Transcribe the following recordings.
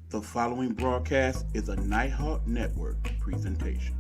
The following broadcast is a Nighthawk Network presentation.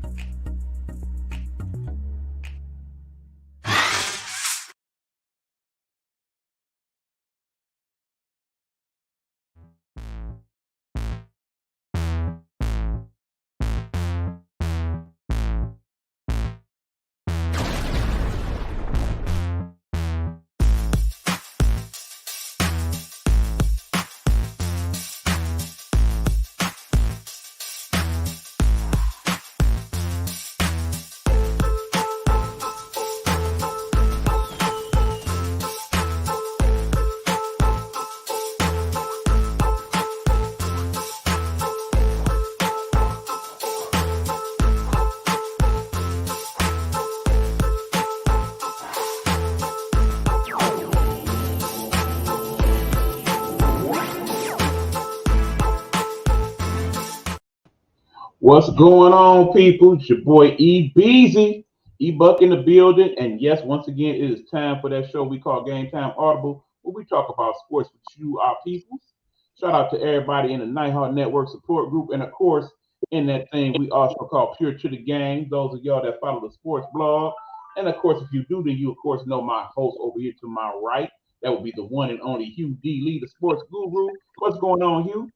What's going on, people? It's your boy E Beezy, E Buck in the building, and yes, once again, it is time for that show we call Gametime Audible, where we talk about sports with you, our peoples. Shout out to everybody in the Nighthawk Network support group, and of course, in that thing we also call Pure to the Game. Those of y'all that follow the sports blog, and of course, if you do, then you of course know my host over here to my right. That would be the one and only Hugh D. Lee, the sports guru. What's going on, Hugh?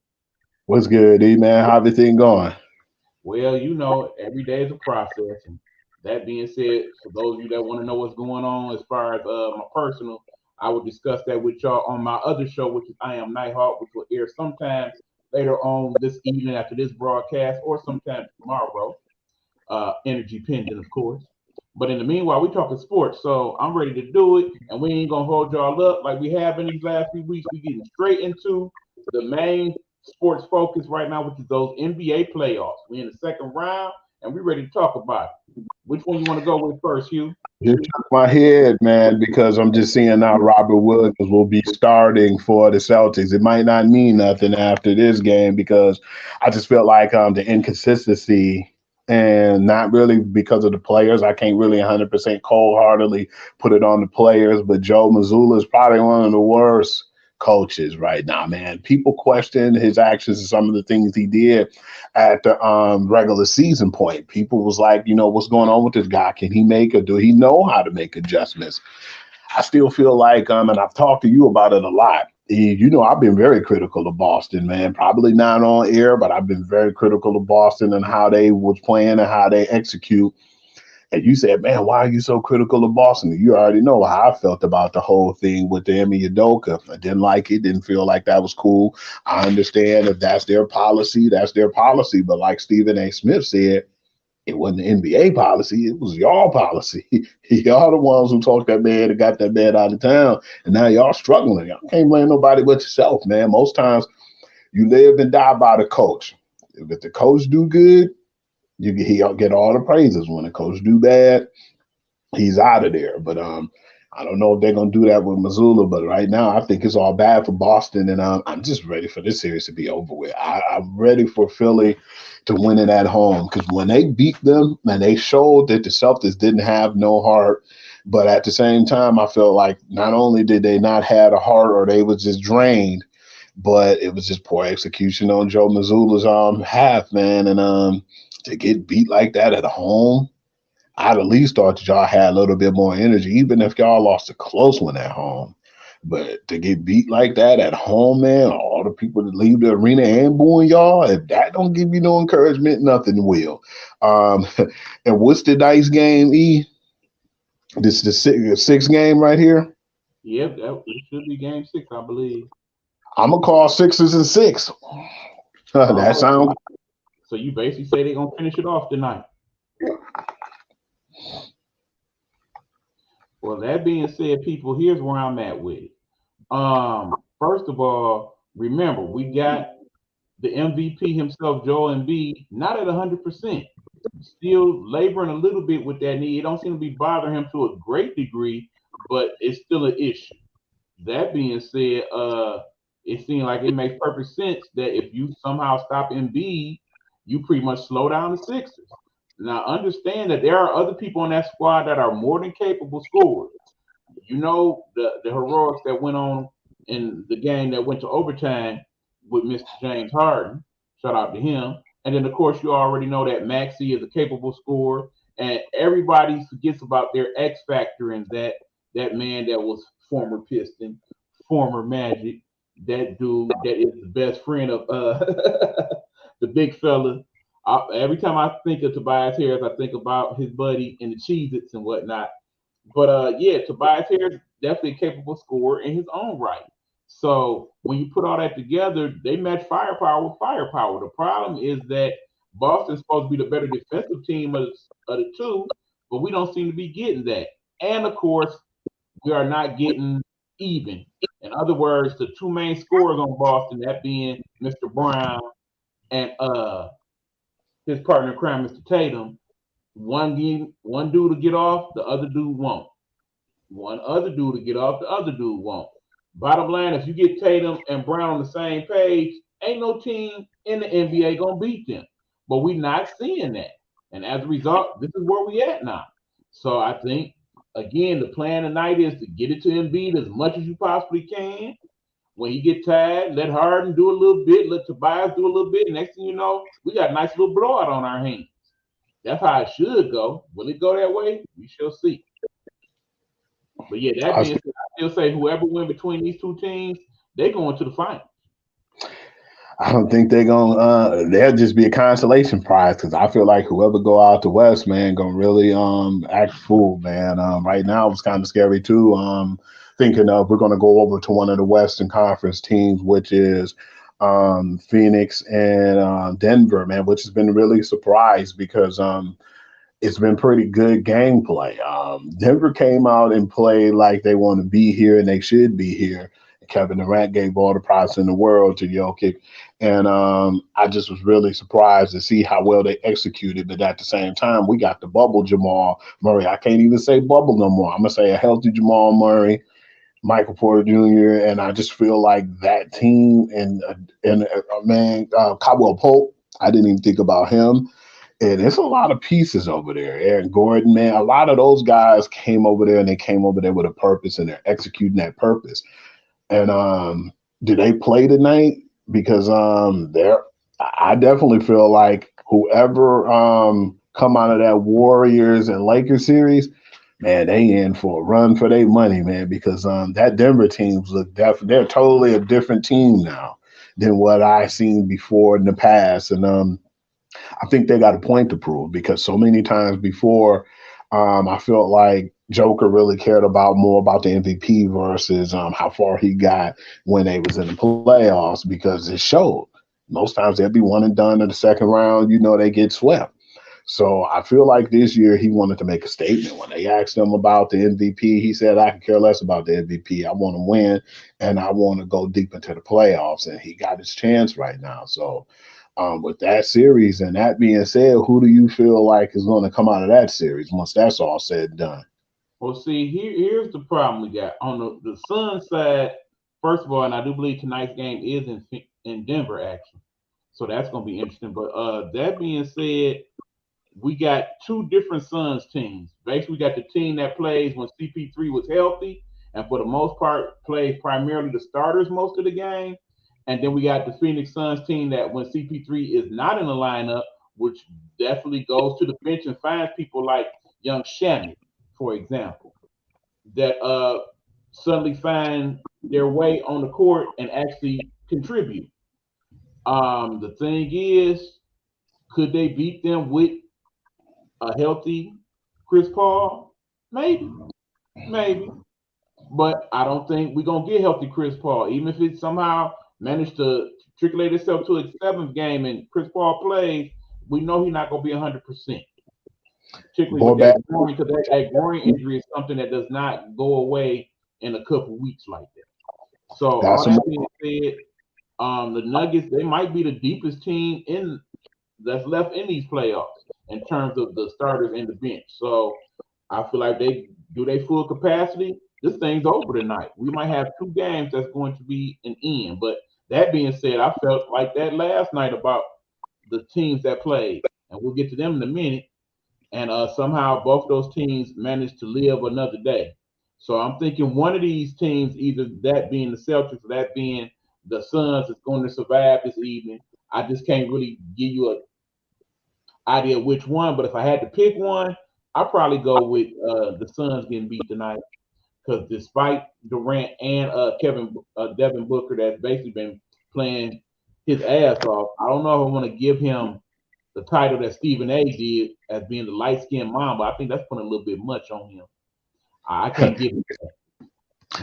What's good, E man? How everything going? Well, every day is a process. And that being said, for those of you that want to know what's going on as far as my personal, I will discuss that with y'all on my other show, which is I Am Nighthawk, which will air sometime later on this evening after this broadcast or sometime tomorrow. Energy pendant, of course. But in the meanwhile, we talking sports, so I'm ready to do it, and we ain't gonna hold y'all up like we have in these last few weeks. We getting straight into the main sports focus right now, which is those NBA playoffs. We in the second round, and we ready to talk about it. Which one you want to go with first, Hugh? Just shook my head, man, because I'm just seeing now Robert Williams will be starting for the Celtics. It might not mean nothing after this game because I just feel like the inconsistency and not really because of the players. I can't really 100% cold-heartedly put it on the players, but Joe Mazzulla is probably one of the worst coaches right now, man. People question his actions and some of the things he did at the regular season point. People was like, what's going on with this guy? Can he make or do he know how to make adjustments? I still feel like, and I've talked to you about it a lot. I've been very critical of Boston, man. Probably not on air, but I've been very critical of Boston and how they was playing and how they execute. And you said, man, why are you so critical of Boston? You already know how I felt about the whole thing with the Emmy Udoka. I didn't like it, didn't feel like that was cool. I understand if that's their policy, that's their policy. But like Stephen A. Smith said, it wasn't the NBA policy, it was y'all policy. Y'all the ones who talked that man and got that man out of town. And now y'all struggling. Y'all can't blame nobody but yourself, man. Most times you live and die by the coach. If the coach do good, he'll get all the praises. When the coach do bad, he's out of there. But I don't know if they're gonna do that with Missoula. But right now, I think it's all bad for Boston, and I'm just ready for this series to be over with. I'm ready for Philly to win it at home because when they beat them and they showed that the Celtics didn't have no heart. But at the same time, I felt like not only did they not have a heart or they was just drained, but it was just poor execution on Joe Mazzulla's half, man. And to get beat like that at home, I'd at least thought that y'all had a little bit more energy, even if y'all lost a close one at home. But to get beat like that at home, man, all the people that leave the arena and booing y'all, if that don't give you no encouragement, nothing will. Um, and what's the dice game, E? This is the sixth game right here. Yep, it should be game six, I believe. I'm gonna call sixes and six. That Oh, sounds so you basically say they're gonna finish it off tonight. Well, that being said, people, here's where I'm at with it. First of all, remember we got the MVP himself, Joel Embiid, not at 100%. Still laboring a little bit with that knee. It don't seem to be bothering him to a great degree, but it's still an issue. That being said, it seems like it makes perfect sense that if you somehow stop Embiid, you pretty much slow down the Sixers. Now, understand that there are other people on that squad that are more than capable scorers. The heroics that went on in the game that went to overtime. with Mr. James Harden. Shout out to him. And then, of course, you already know that Maxey is a capable scorer, and everybody forgets about their X factor and that man that was former Piston, former Magic, that dude that is the best friend of the big fella. Every time I think of Tobias Harris, I think about his buddy and the Cheez-Its and whatnot. But yeah, Tobias Harris definitely a capable scorer in his own right. So when you put all that together, they match firepower with firepower. The problem is that Boston's supposed to be the better defensive team of the two, but we don't seem to be getting that. And of course, we are not getting even. In other words, the two main scorers on Boston, that being Mr. Brown and his partner in crime, Mr. Tatum, one dude to get off, the other dude won't. One other dude to get off, the other dude won't. Bottom line, if you get Tatum and Brown on the same page, ain't no team in the NBA gonna beat them. But we not seeing that. And as a result, this is where we at now. So I think again the plan tonight is to get it to Embiid as much as you possibly can. When you get tired, let Harden do a little bit, let Tobias do a little bit. Next thing you know, we got a nice little blowout on our hands. That's how it should go. Will it go that way? We shall see. But yeah, that I, being said, I still say whoever win between these two teams, they going to the final. I don't think they're gonna. They'll just be a consolation prize because I feel like whoever go out the West, man, gonna really act fool, man. Right now it's kind of scary too. Thinking of we're gonna go over to one of the Western Conference teams, which is Phoenix and Denver, man, which has been really surprised because it's been pretty good gameplay. Denver came out and played like they want to be here and they should be here. Kevin Durant gave all the props in the world to Jokic, and I just was really surprised to see how well they executed. But at the same time, we got the bubble Jamal Murray. I can't even say bubble no more. I'm gonna say a healthy Jamal Murray, Michael Porter Jr., and I just feel like that team and man, Caldwell Pope. I didn't even think about him. And it's a lot of pieces over there. Aaron Gordon, man, a lot of those guys came over there and they came over there with a purpose and they're executing that purpose. And do they play tonight? Because they're I definitely feel like whoever come out of that Warriors and Lakers series, man, they in for a run for their money, man, because that Denver teams look they're totally a different team now than what I seen before in the past. And I think they got a point to prove because so many times before, I felt like Joker really cared about more about the MVP versus how far he got when they was in the playoffs because it showed. Most times they'll be one and done in the second round. You know they get swept. So I feel like this year he wanted to make a statement. When they asked him about the MVP, he said, I can care less about the MVP. I want to win and I want to go deep into the playoffs. And he got his chance right now. So with that series and that being said, who do you feel like is going to come out of that series once that's all said and done? Well, see, here's the problem we got on the Sun side. First of all, and I do believe tonight's game is in Denver, actually, so that's going to be interesting. But that being said, we got two different Suns teams. Basically, we got the team that plays when CP3 was healthy, and for the most part plays primarily the starters most of the game. And then we got the Phoenix Suns team that when CP3 is not in the lineup, which definitely goes to the bench and finds people like young Shamit, for example, that suddenly find their way on the court and actually contribute. The thing is, could they beat them with a healthy Chris Paul? Maybe, maybe. But I don't think we're gonna get healthy Chris Paul, even if it somehow managed to triculate itself to its seventh game and Chris Paul plays. We know he's not gonna be 100%, particularly Boy, with back. that groin, because that groin injury is something that does not go away in a couple weeks like that. So all That's a that being said, the Nuggets they might be the deepest team in that's left in these playoffs in terms of the starters and the bench. So I feel like they do they full capacity. This thing's over tonight. We might have two games that's going to be an end. But that being said, I felt like that last night about the teams that played, and we'll get to them in a minute. And somehow both those teams managed to live another day. So I'm thinking one of these teams, either that being the Celtics or that being the Suns is going to survive this evening. I just can't really give you an idea of which one, but if I had to pick one, I'd probably go with the Suns getting beat tonight. Because despite Durant and Kevin Devin Booker, that's basically been playing his ass off, I don't know if I want to give him the title that Stephen A. did as being the light skinned Mamba. I think that's putting a little bit much on him. I can't give him that.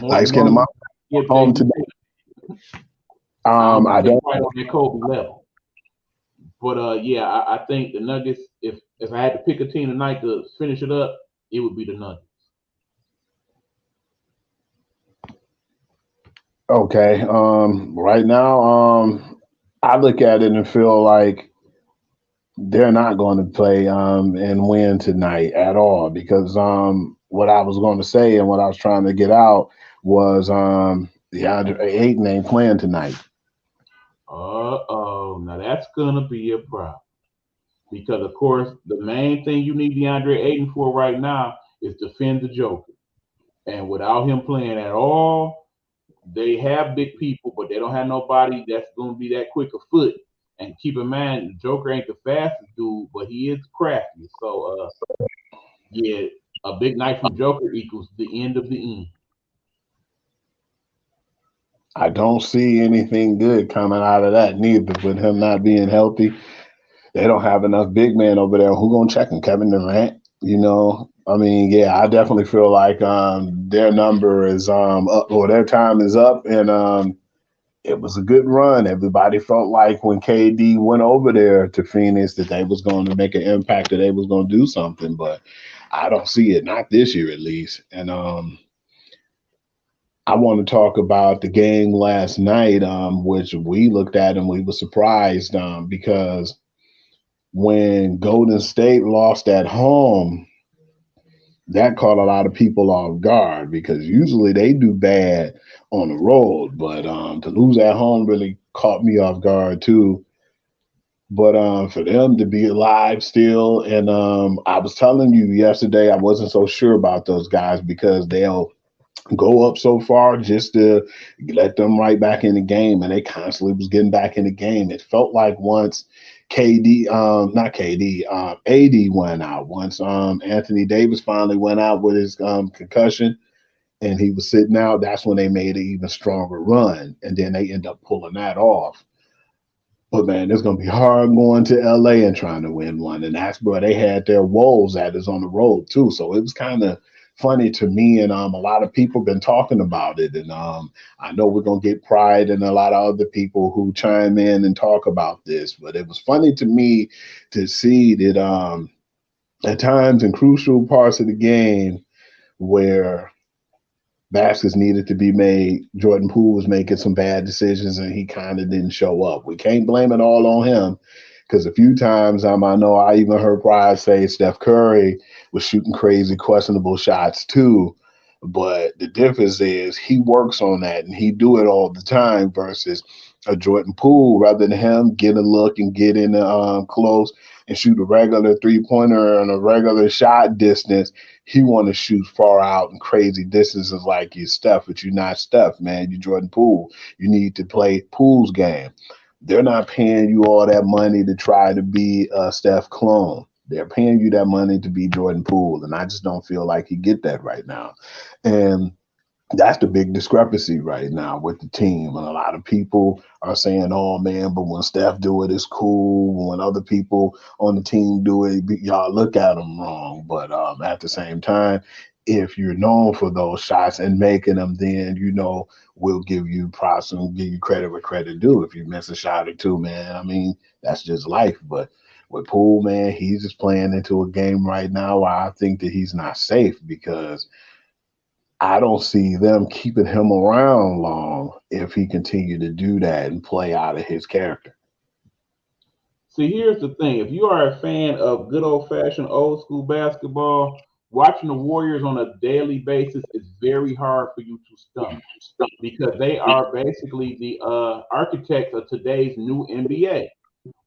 More, Light skin more him out give home Jason. today. I don't I think they don't. quite on that Kobe level. But yeah, I think the Nuggets. If I had to pick a team tonight to finish it up, it would be the Nuggets. Okay. Right now, I look at it and feel like they're not going to play and win tonight at all because what I was going to say and what I was trying to get out was DeAndre Ayton ain't playing tonight. Now that's gonna be a problem because of course the main thing you need DeAndre Ayton for right now is defend the Joker. And without him playing at all, they have big people, but they don't have nobody that's gonna be that quick of foot. And keep in mind, the Joker ain't the fastest dude, but he is crafty. So yeah, a big night from Joker equals the end of the end. I don't see anything good coming out of that neither with him not being healthy. They don't have enough big men over there. Who gonna check him? Kevin Durant. I mean, yeah, I definitely feel like their number is up or their time is up, and it was a good run. Everybody felt like when KD went over there to Phoenix that they was going to make an impact, that they was going to do something, but I don't see it, not this year at least. And I want to talk about the game last night, which we looked at and we were surprised because when Golden State lost at home, that caught a lot of people off guard because usually they do bad on the road, but to lose at home really caught me off guard too. But for them to be alive still, and I was telling you yesterday, I wasn't so sure about those guys because they'll go up so far just to let them right back in the game, and they constantly was getting back in the game. It felt like once not KD, AD went out. Once Anthony Davis finally went out with his concussion, and he was sitting out. That's when they made an even stronger run, and then they end up pulling that off. But man, it's gonna be hard going to LA and trying to win one, and that's where they had their woes at is on the road too. So it was kind of funny to me, and a lot of people been talking about it, and I know we're gonna get Pride and a lot of other people who chime in and talk about this, but it was funny to me to see that at times in crucial parts of the game where baskets needed to be made. Jordan Poole was making some bad decisions and he kind of didn't show up. We can't blame it all on him because a few times I know I even heard Pride say Steph Curry was shooting crazy, questionable shots too. But the difference is he works on that and he do it all the time versus a Jordan Poole rather than him get a look and get in the close and shoot a regular 3-pointer and a regular shot distance. He want to shoot far out and crazy distances like you Steph, but you're not Steph, man. You Jordan Poole. You need to play Poole's game. They're not paying you all that money to try to be a Steph clone. They're paying you that money to be Jordan Poole, and I just don't feel like you get that right now. And that's the big discrepancy right now with the team. And a lot of people are saying, oh man, but when Steph do it, it's cool. When other people on the team do it, y'all look at them wrong. But at the same time, if you're known for those shots and making them, then, we'll give you props and give you credit where credit due. If you miss a shot or two, man, I mean, that's just life. But with Poole, man, he's just playing into a game right now where I think that he's not safe because I don't see them keeping him around long if he continued to do that and play out of his character. See, here's the thing: if you are a fan of good old fashioned old school basketball, watching the Warriors on a daily basis is very hard for you to stomach because they are basically the architects of today's new NBA,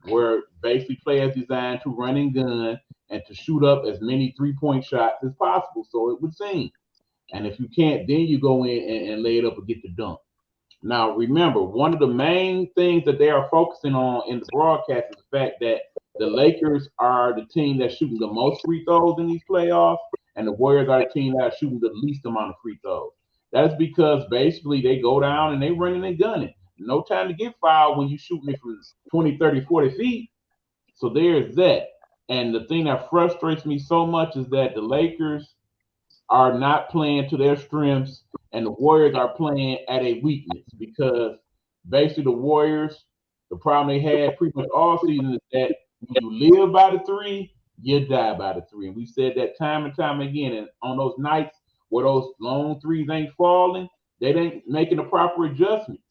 where basically players designed to run and gun and to shoot up as many 3-point shots as possible. So it would seem. And if you can't, then you go in and lay it up and get the dunk. Now, remember, one of the main things that they are focusing on in the broadcast is the fact that the Lakers are the team that's shooting the most free throws in these playoffs, and the Warriors are the team that are shooting the least amount of free throws. That's because basically they go down and they running and gunning. No time to get fouled when you're shooting it from 20, 30, 40 feet. So there's that. And the thing that frustrates me so much is that the Lakers are not playing to their strengths, and the Warriors are playing at a weakness because basically the Warriors, the problem they had pretty much all season is that when you live by the three, you die by the three. And we said that time and time again. And on those nights where those long threes ain't falling, they ain't making the proper adjustments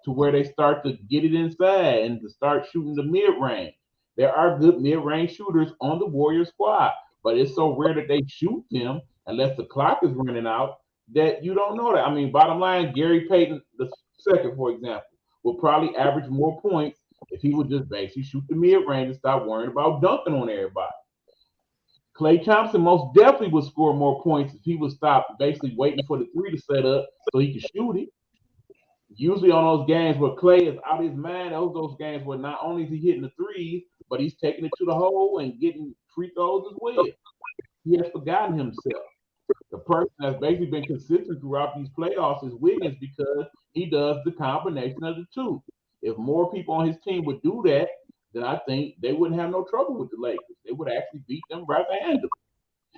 to where they start to get it inside and to start shooting the mid range. There are good mid range shooters on the Warrior squad, but it's so rare that they shoot them unless the clock is running out that you don't know that. I mean, bottom line, Gary Payton the second, for example, will probably average more points if he would just basically shoot the mid range and stop worrying about dunking on everybody. Klay Thompson most definitely would score more points if he would stop basically waiting for the three to set up so he could shoot it. Usually on those games where Klay is out of his mind, those games where not only is he hitting the threes, but he's taking it to the hole and getting free throws as well. He has forgotten himself. The person that's basically been consistent throughout these playoffs is Wiggins because he does the combination of the two. If more people on his team would do that, then I think they wouldn't have no trouble with the Lakers. They would actually beat them right handedly.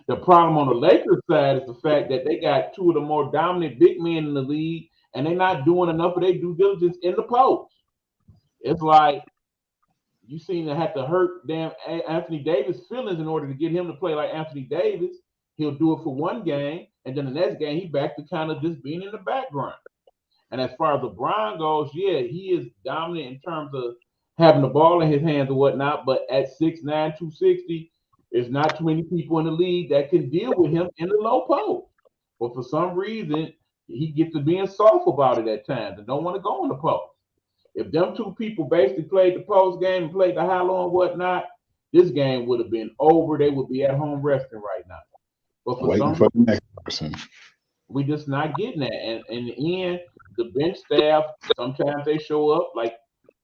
The problem on the Lakers side is the fact that they got two of the more dominant big men in the league, and they're not doing enough of their due diligence in the post. It's like you seem to have to hurt damn Anthony Davis' feelings in order to get him to play like Anthony Davis. He'll do it for one game, and then the next game he back to kind of just being in the background. And as far as LeBron goes, yeah, he is dominant in terms of having the ball in his hands and whatnot. But at 6'9", 260, there's not too many people in the league that can deal with him in the low post. But for some reason, he gets to being soft about it at times and don't want to go in the post. If them two people basically played the post game and played the high low and whatnot, this game would have been over. They would be at home resting right now. But for Waiting some for the reason, next person. we just not getting that. And in the end, the bench staff sometimes they show up like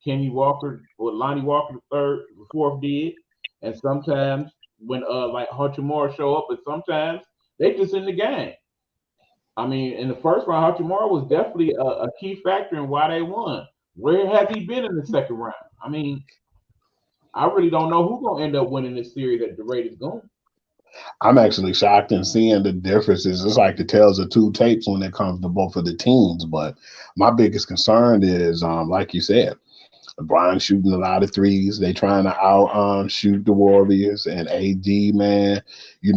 Kenny Walker or Lonnie Walker the third, the fourth did, and sometimes when like Hachimura show up, and sometimes they just in the game. I mean, in the first round, Hachimura was definitely a key factor in why they won. Where has he been in the second round? I mean, I really don't know who's gonna end up winning this series at the rate it's going. I'm actually shocked in seeing the differences. It's like the tales of two tapes when it comes to both of the teams. But my biggest concern is, like you said, LeBron shooting a lot of threes. They trying to out shoot the Warriors and AD, man. You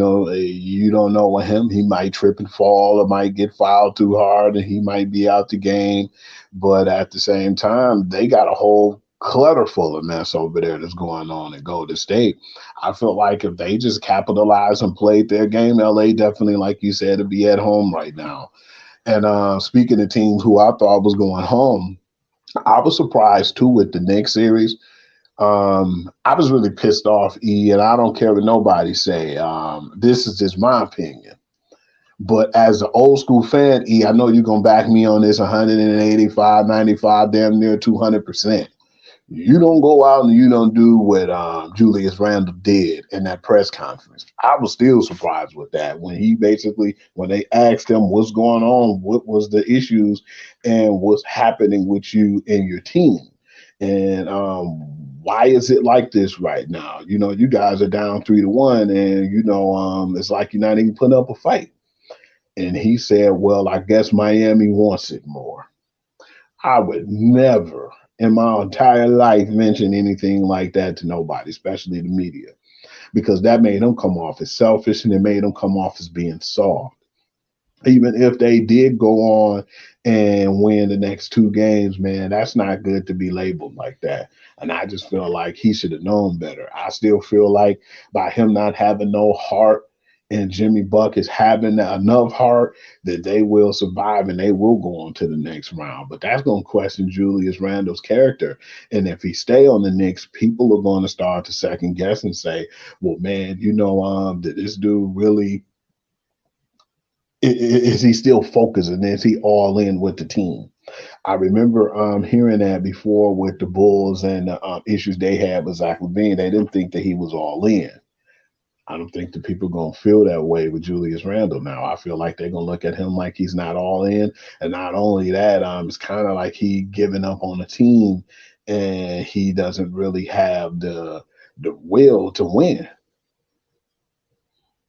don't know with him. He might trip and fall or might get fouled too hard and he might be out the game. But at the same time, they got a whole clutter full of mess over there that's going on at Golden State. I feel like if they just capitalized and played their game, LA definitely, like you said, to be at home right now. And speaking of teams who I thought was going home, I was surprised too with the Knicks series. I was really pissed off, E, and I don't care what nobody say. This is just my opinion. But as an old school fan, E, I know you're gonna back me on this 185, 95, damn near 200%. You don't go out and you don't do what Julius Randle did in that press conference. I was still surprised with that when he basically, when they asked him what's going on, what was the issues, and what's happening with you and your team, and why is it like this right now? You guys are down 3-1, and it's like you're not even putting up a fight. And he said, "Well, I guess Miami wants it more." I would never in my entire life mention anything like that to nobody, especially the media, because that made them come off as selfish and it made them come off as being soft. Even if they did go on and win the next two games, man, that's not good to be labeled like that. And I just feel like he should have known better. I still feel like by him not having no heart and Jimmy Buckets having enough heart that they will survive and they will go on to the next round. But that's going to question Julius Randle's character. And if he stay on the Knicks, people are going to start to second guess and say, well, man, did this dude really is he still focusing? Is he all in with the team? I remember hearing that before with the Bulls and the issues they had with Zach LaVine. They didn't think that he was all in. I don't think the people gonna feel that way with Julius Randle now. I feel like they're gonna look at him like he's not all in, and not only that, it's kind of like he giving up on the team, and he doesn't really have the will to win.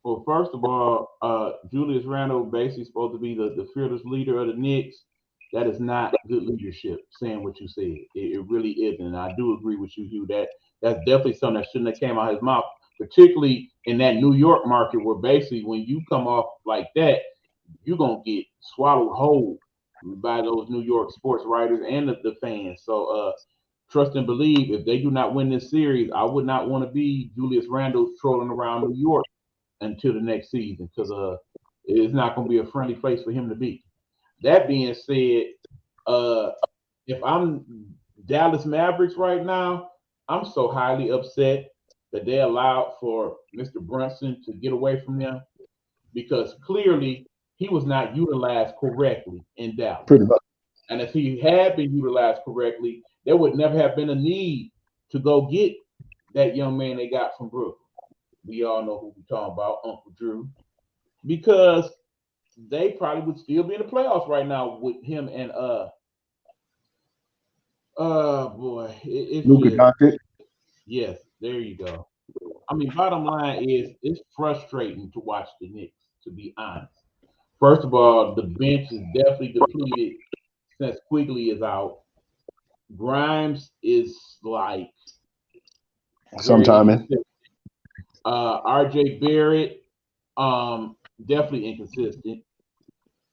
Well, first of all, Julius Randle basically supposed to be the fearless leader of the Knicks. That is not good leadership. Saying what you said, it really isn't. And I do agree with you, Hugh. That's definitely something that shouldn't have came out of his mouth, particularly in that New York market, where basically when you come off like that, you're gonna get swallowed whole by those New York sports writers and the fans. So trust and believe if they do not win this series, I would not want to be Julius Randle trolling around New York until the next season because it's not going to be a friendly place for him to be. That being said, uh, if I'm Dallas Mavericks right now, I'm so highly upset that they allowed for Mr. Brunson to get away from them because clearly he was not utilized correctly in Dallas. Pretty much. And if he had been utilized correctly, there would never have been a need to go get that young man they got from Brooklyn. We all know who we're talking about, Uncle Drew, because they probably would still be in the playoffs right now with him and boy, it's Luka just Doncic. yes, there you go. I mean, bottom line is it's frustrating to watch the Knicks, to be honest. First of all, the bench is definitely depleted since Quigley is out. Grimes is like very Sometime in. inconsistent. RJ Barrett, definitely inconsistent.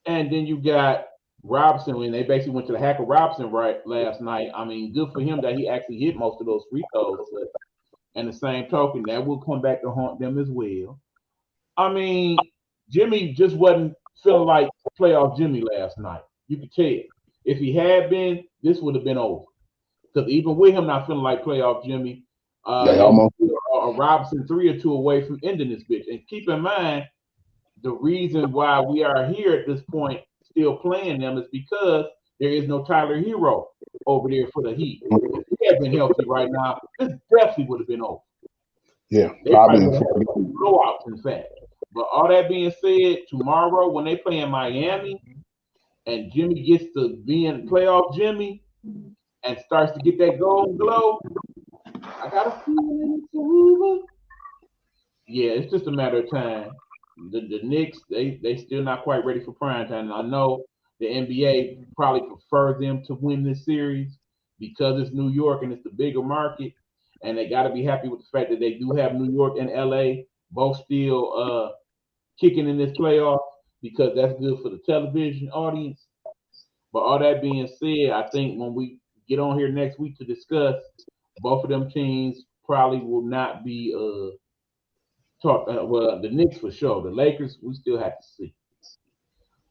And then you got Robson when they basically went to the hack of Robson right last night. I mean, good for him that he actually hit most of those free throws. But and the same token, that will come back to haunt them as well. I mean, Jimmy just wasn't feeling like playoff Jimmy last night. You could tell. If he had been, this would have been over. Because even with him not feeling like playoff Jimmy, They they almost. still are a Robinson three or two away from ending this bitch. And keep in mind, the reason why we are here at this point still playing them is because there is no Tyler Hero over there for the Heat. If he had been healthy right now, this definitely would have been over. Yeah, They probably probably in would have four had games. blowouts, in fact. But all that being said, tomorrow when they play in Miami and Jimmy gets to being playoff Jimmy and starts to get that golden glow, I got a feeling it's over. Yeah, it's just a matter of time. The Knicks, they still not quite ready for prime time. And I know the NBA probably prefers them to win this series because it's New York and it's the bigger market. And they got to be happy with the fact that they do have New York and LA both still kicking in this playoff because that's good for the television audience. But all that being said, I think when we get on here next week to discuss, both of them teams probably will not be talk. Well, the Knicks for sure. The Lakers, we still have to see.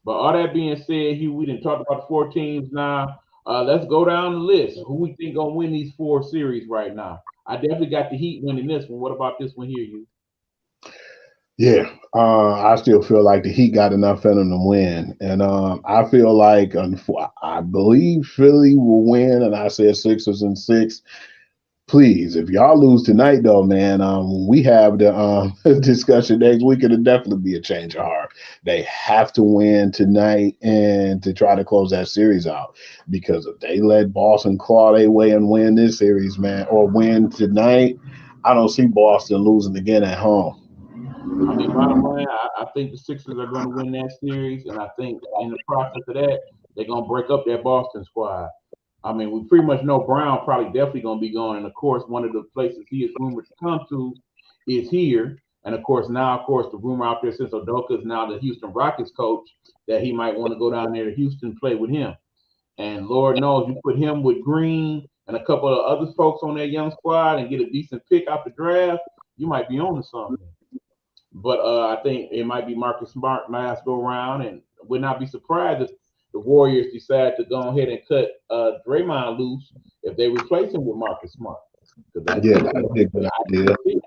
But all that being said, Hugh, we didn't talk about the four teams now. Let's go down the list. Who we think gonna win these four series right now? I definitely got the Heat winning this one. What about this one here, Hugh? Yeah, I still feel like the Heat got enough in them to win, and I feel like I believe Philly will win, and I said Sixers and six. Please, if y'all lose tonight, though, man, when we have the discussion next week, it'll definitely be a change of heart. They have to win tonight and to try to close that series out. Because if they let Boston claw their way and win this series, man, or win tonight, I don't see Boston losing again at home. I mean, bottom line, I think the Sixers are going to win that series, and I think in the process of that, they're going to break up that Boston squad. I mean, we pretty much know Brown probably definitely going to be going, and of course, one of the places he is rumored to come to is here. And of course, now, of course, the rumor out there since Udoka is now the Houston Rockets coach that he might want to go down there to Houston and play with him. And Lord knows, you put him with Green and a couple of other folks on that young squad and get a decent pick out the draft, you might be on to something. But I think it might be Marcus Smart last go around, and would not be surprised if the Warriors decide to go ahead and cut Draymond loose if they replace him with Marcus Smart, because that's Yeah, just that'd be a good an idea. ideal fit.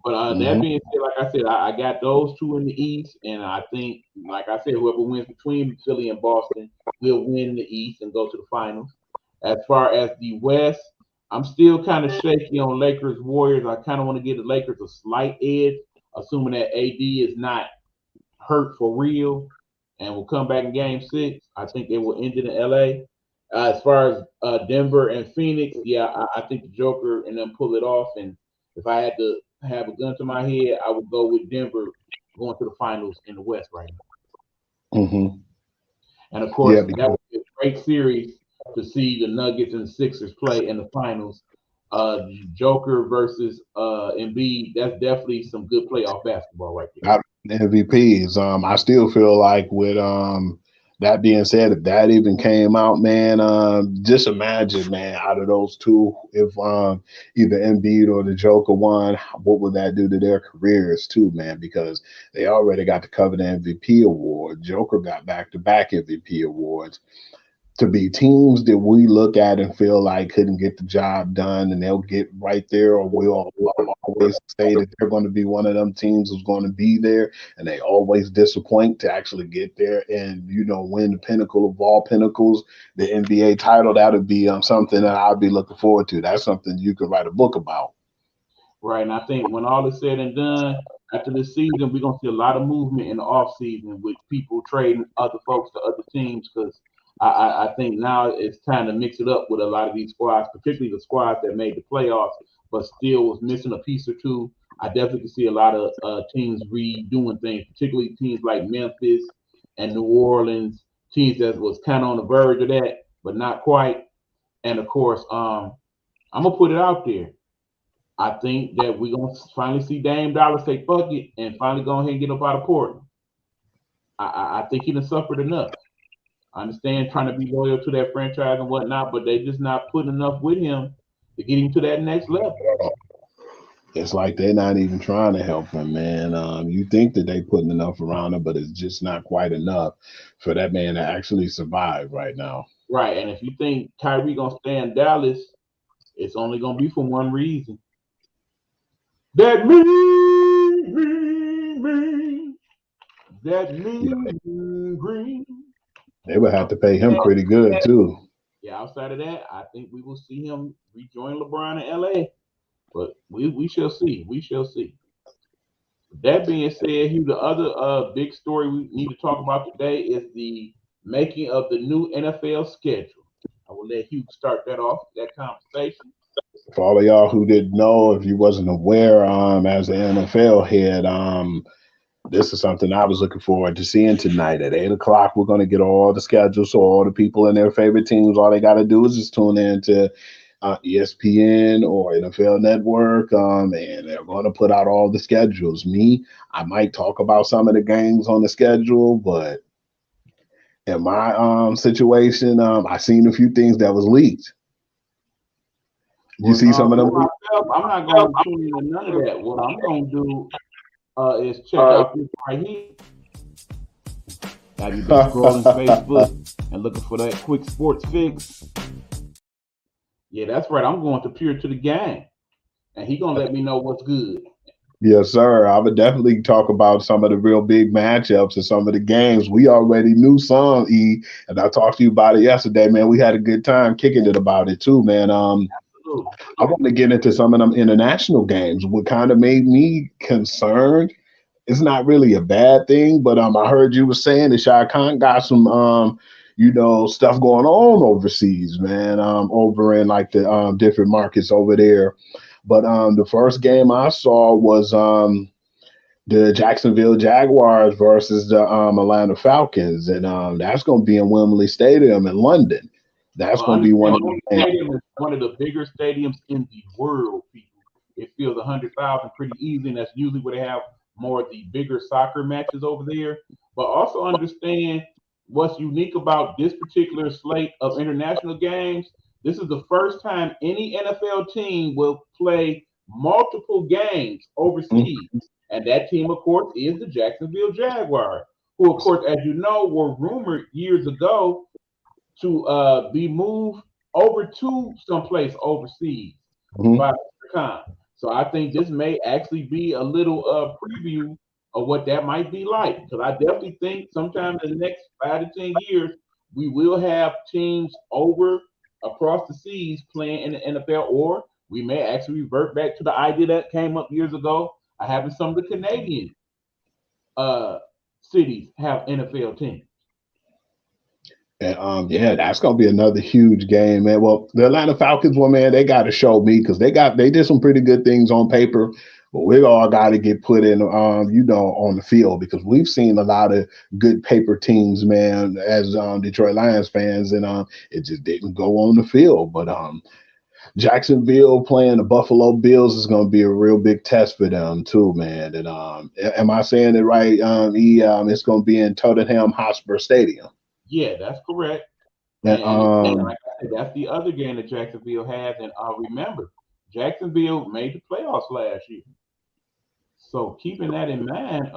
But that Hmm. being said, like I said, I got those two in the East, and I think, like I said, whoever wins between Philly and Boston will win the East and go to the finals. As far as the West, I'm still kind of shaky on Lakers Warriors. I kind of want to give the Lakers a slight edge, assuming that AD is not hurt for real and will come back in Game 6. I think they will end it in LA. As far as Denver and Phoenix, yeah, I think the Joker and them pull it off. And if I had to have a gun to my head, I would go with Denver going to the finals in the West right now. Hmm. And of course, Yeah, that because would be a great series to see the Nuggets and the Sixers play in the finals. Joker versus Embiid, that's definitely some good playoff basketball right there. out MVPs. I still feel like with that being said, if that even came out, man, just imagine, man, out of those two, if either Embiid or the Joker won, what would that do to their careers too, man? Because they already got to cover the MVP award. Joker got back-to-back MVP awards. To be teams that we look at and feel like couldn't get the job done, and they'll get right there, or we'll always say that they're going to be one of them teams who's going to be there, and they always disappoint to actually get there and win the pinnacle of all pinnacles, the NBA title. That would be something that I'd be looking forward to. That's something you could write a book about. Right. And I think when all is said and done, after this season, we're gonna see a lot of movement in the off season with people trading other folks to other teams because I think now it's time to mix it up with a lot of these squads, particularly the squads that made the playoffs but still was missing a piece or two. I definitely can see a lot of teams redoing things, particularly teams like Memphis and New Orleans, teams that was kind of on the verge of that, but not quite. And of course, I'm gonna put it out there. I think that we're gonna finally see Dame Dollar say fuck it and finally go ahead and get up out of Portland. I think he done suffered enough. I understand trying to be loyal to that franchise and whatnot, but they just not putting enough with him to get him to that next level. It's like they're not even trying to help him, man. You think that they putting enough around him, but it's just not quite enough for that man to actually survive right now. Right. And if you think Kyrie gonna stay in Dallas, it's only gonna be for one reason. That mean, that Yeah, mean green. they would have to pay him And pretty good too. yeah, outside of that, I think we will see him rejoin LeBron in LA. But we shall see. We shall see. That being said, Hugh, the other big story we need to talk about today is the making of the new NFL schedule. I will let Hugh start that off, that conversation. For all of y'all who didn't know, if you wasn't aware, as an NFL head, this is something I was looking forward to seeing tonight at 8 o'clock. We're going to get all the schedules, so all the people and their favorite teams, all they got to do is just tune in to ESPN or NFL Network, and they're going to put out all the schedules. Me, I might talk about some of the games on the schedule, but in my situation, I seen a few things that was leaked. You Well, see no, some of for them leaked? myself, I'm not going to tune into none of that. What I'm going to do is check out this right here. Have you been scrolling Facebook and looking for that quick sports fix? Yeah, that's right. I'm going to Pure to the Game, and he gonna let me know what's good. Yes, sir. I would definitely talk about some of the real big matchups and some of the games. We already knew some, and I talked to you about it yesterday, man. We had a good time kicking it about it too, man. Absolutely. I want to get into some of them international games. What kind of made me concerned, it's not really a bad thing, but I heard you were saying that Shah Khan got some stuff going on overseas, man, over in like the different markets over there. But the first game I saw was the Jacksonville Jaguars versus the Atlanta Falcons, and that's going to be in Wembley Stadium in London. That's Well, going to be one understand of the Wembley games. Stadium is one of the bigger stadiums in the world, people. It fills 100,000 pretty easy, and that's usually where they have more of the bigger soccer matches over there. But also understand what's unique about this particular slate of international games. This is the first time any NFL team will play multiple games overseas. And that team, of course, is the Jacksonville Jaguars, who, of course, as you know, were rumored years ago to be moved over to someplace overseas Mhm. by Mr. Khan. So I think this may actually be a little preview of what that might be like. Because I definitely think sometime in the next 5 to 10 years, we will have teams over across the seas playing in the NFL, or we may actually revert back to the idea that came up years ago of having some of the Canadian uh, cities have NFL teams. And yeah, that's gonna be another huge game, man. Well, the Atlanta Falcons, well, man, they got to show me because they did some pretty good things on paper, but we all got to get put in, on the field because we've seen a lot of good paper teams, man, as Detroit Lions fans, and it just didn't go on the field. But Jacksonville playing the Buffalo Bills is going to be a real big test for them too, man. And am I saying it right? It's going to be in Tottenham Hotspur Stadium. Yeah, that's correct. And And again, like I said, that's the other game that Jacksonville has. And remember, Jacksonville made the playoffs last year. So keeping that in mind,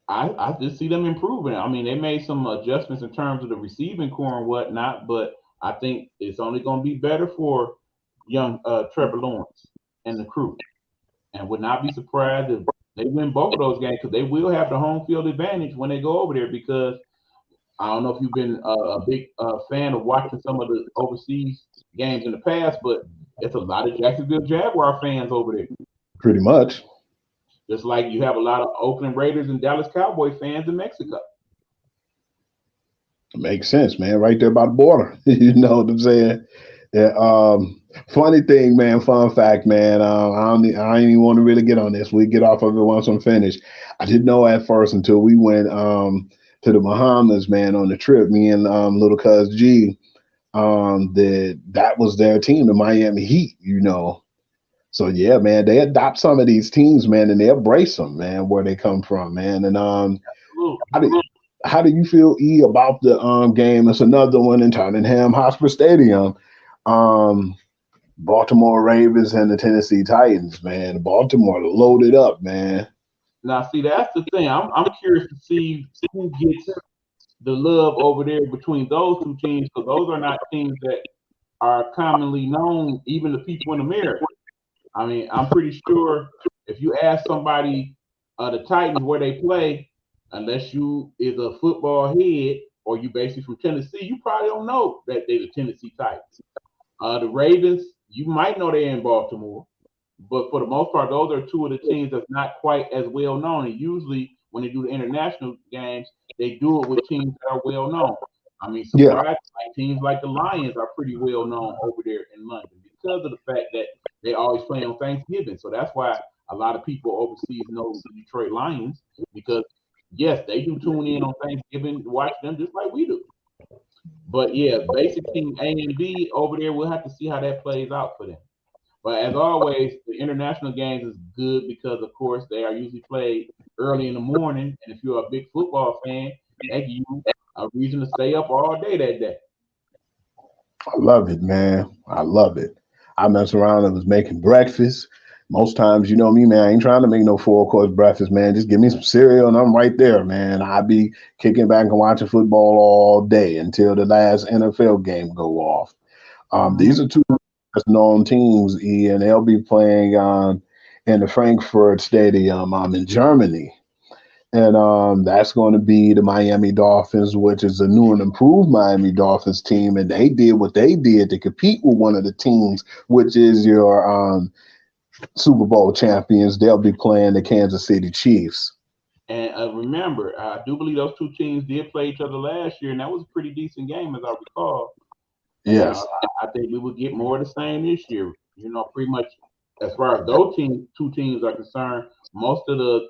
I just see them improving. I mean, they made some adjustments in terms of the receiving core and whatnot, but I think it's only going to be better for young Trevor Lawrence and the crew. And would not be surprised if they win both of those games because they will have the home field advantage when they go over there. Because I don't know if you've been a big fan of watching some of the overseas games in the past, but it's a lot of Jacksonville Jaguar fans over there. pretty much. Just like you have a lot of Oakland Raiders and Dallas Cowboy fans in Mexico. Makes sense, man. Right there by the border. You know what I'm saying? Yeah, funny thing, man. Fun fact, man. I don't even want to really get on this. We get off of it once I'm finished. I didn't know at first until we went to the Bahamas, man, on the trip. Me and little cuz G, that was their team, the Miami Heat. You know, so yeah, man, they adopt some of these teams, man, and they embrace them, man, where they come from, man. And Absolutely. how do how do you feel, E, about the game? It's another one in Tottenham Hotspur Stadium. Um, Baltimore Ravens and the Tennessee Titans, man. Baltimore loaded up, man. Now, see, that's the thing. I'm curious to see who gets the love over there between those two teams because those are not teams that are commonly known, even to people in America. I mean, I'm pretty sure if you ask somebody the Titans where they play, unless you is a football head or you basically from Tennessee, you probably don't know that they're the Tennessee Titans. The Ravens, you might know they're in Baltimore, but for the most part, those are two of the teams that's not quite as well known. And usually, when they do the international games, they do it with teams that are well known. I mean, Yeah, surprisingly, like teams like the Lions are pretty well known over there in London because of the fact that they always play on Thanksgiving. So that's why a lot of people overseas know the Detroit Lions because yes, they do tune in on Thanksgiving to watch them just like we do. But yeah, basic team A and B over there, we'll have to see how that plays out for them. But as always, the international games is good because, of course, they are usually played early in the morning. And if you're a big football fan, that gives you a reason to stay up all day that day. I love it, man. I love it. I mess around and was making breakfast. Most times, you know me, man. I ain't trying to make no four course breakfast, man. Just give me some cereal and I'm right there, man. I be kicking back and watching football all day until the last NFL game go off. Mhm. These are two known teams, E, and they'll be playing in the Frankfurt Stadium in Germany. And that's going to be the Miami Dolphins, which is a new and improved Miami Dolphins team. And they did what they did to compete with one of the teams, which is your Super Bowl champions. They'll be playing the Kansas City Chiefs. And remember, I do believe those two teams did play each other last year, and that was a pretty decent game, as I recall. And Yes. I think we will get more of the same this year. You know, pretty much as far as those two teams are concerned, most of the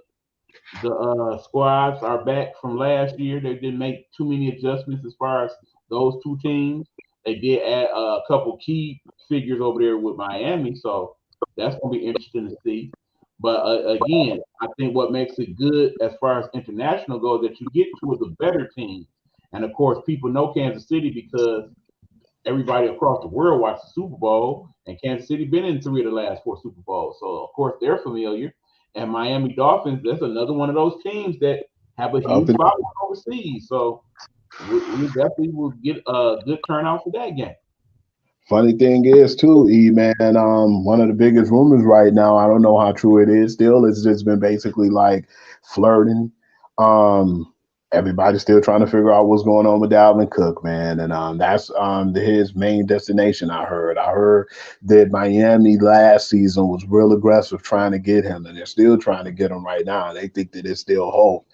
squads are back from last year. They didn't make too many adjustments as far as those two teams. They did add a couple key figures over there with Miami, so that's going to be interesting to see. But again, I think what makes it good as far as international goes that you get to the better teams. And of course, people know Kansas City because everybody across the world watched the Super Bowl, and Kansas City been in three of the last four Super Bowls, so of course they're familiar. And Miami Dolphins, that's another one of those teams that have a Up huge and following overseas. So we definitely will get a good turnout for that game. Funny thing is too, E man, one of the biggest rumors right now, I don't know how true it is still, it's just been basically like flirting. Um Everybody's still trying to figure out what's going on with Dalvin Cook, man. And that's his main destination, I heard. I heard that Miami last season was real aggressive trying to get him, and they're still trying to get him right now. They think that it's still hope.